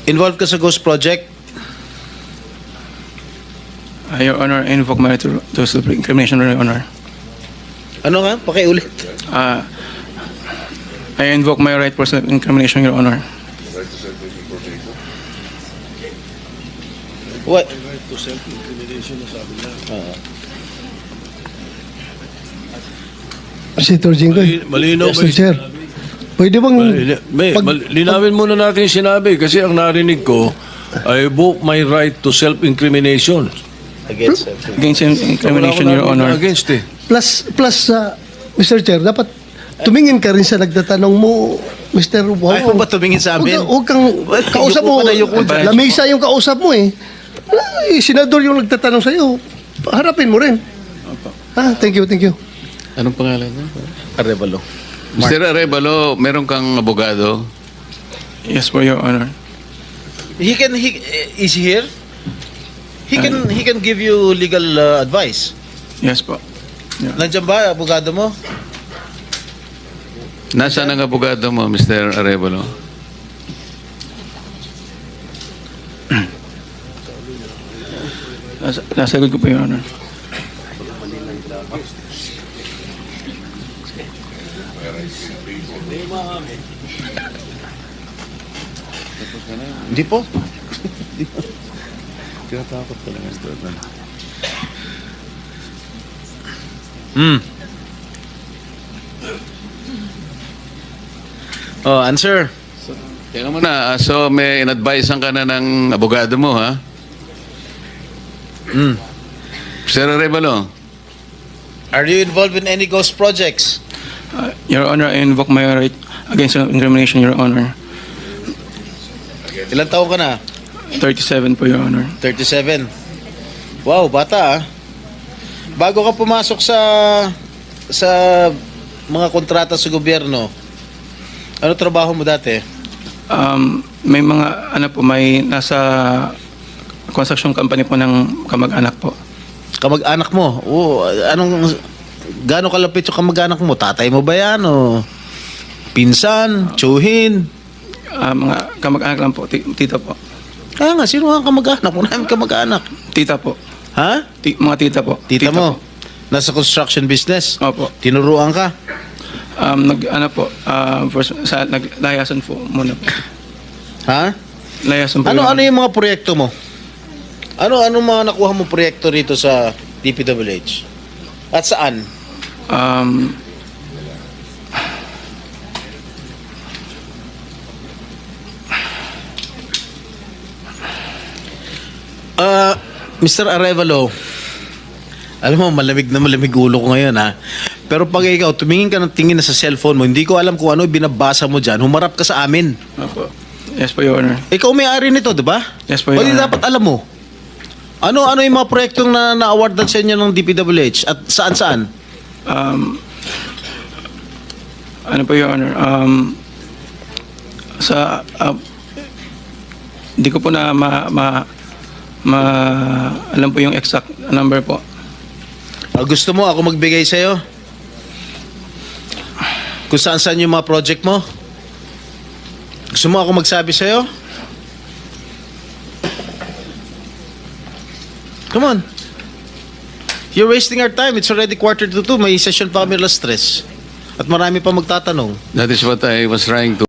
Involved ka sa Ghost Project? Your Honor, I invoke my right to self-incrimination, Your Honor. Ano nga? Pakiulit. I invoke my right for self-incrimination, Your Honor. What? Right to self-incrimination na sabi niya. Senator Jinggoy. Malinaw ba Mr. Chair. Pwede bang... linawin muna natin yung sinabi kasi ang narinig ko, I invoke my right to self-incrimination. Against Against incrimination, Your Honor. Against eh. Plus, Mr. Chair, dapat tumingin ka rin sa nagtatanong mo, Mr. Wow. Ayaw ba tumingin sa amin? Huwag kang kausap Yuko mo. ka na, yuko dyan. Lamesa yung kausap mo eh. Senador yung nagtatanong sa'yo. Harapin mo rin. Thank you, thank you. Anong pangalan niya? Arevalo. Mr. Arevalo, meron kang abogado? Yes po, Your Honor. Is he here? He can give you legal advice. Yes po. Yeah. Nandiyan ba, abogado mo? Nasaan ang abogado mo, Mr. Arevalo? Nasagot ko po, Your Honor. Hindi po. Tinatakot ka lang, Mr. Arevalo. Oh, answer. Teka muna, so may in-advisean ka na ng abogado mo, ha? Mr. Arevalo, Are you involved in any ghost projects? Your Honor, I invoke my right against incrimination, Your Honor. Ilang taon ka na? 37 po, Your Honor. 37. Wow, bata ah. Bago ka pumasok sa mga kontrata sa gobyerno, ano trabaho mo dati? May mga, may nasa construction company po ng kamag-anak po. Kamag-anak mo? Gaano kalapit yung kamag-anak mo? Tatay mo ba yan? O pinsan? Tsuhin? Mga kamag-anak lang po, tita po. Kaya nga, sino ang kamag-anak? Kung namin kamag-anak. Tita po. Ha? Mga tita po. Tita mo? Po. Nasa construction business? Opo. Tinuruan ka? Naglayasan po muna po. Ha? Layasan po. Ano Your Honor. yung mga proyekto mo? Ano mga nakuha mo proyekto rito sa DPWH? At saan? Mr. Arevalo, alam mo, malamig na malamig ulo ko ngayon ha. Pero pag ikaw, tumingin ka ng tingin na sa cellphone mo, hindi ko alam kung ano binabasa mo dyan, humarap ka sa amin. Opo. Yes po, Your Honor. Ikaw may-ari nito, di ba? Yes po, O Your di Honor. dapat alam mo. Ano yung mga proyektong na-awardan sa inyo ng DPWH at saan-saan? Ano po, Your Honor? Hindi ko po na alam po yung exact number po. Gusto mo ako magbigay sa'yo? Kung saan-saan yung mga project mo? Gusto mo ako magsabi sa'yo? Come on. You're wasting our time. It's already 1:45. May session pa kami alas 3. At marami pa magtatanong. that is what I was trying to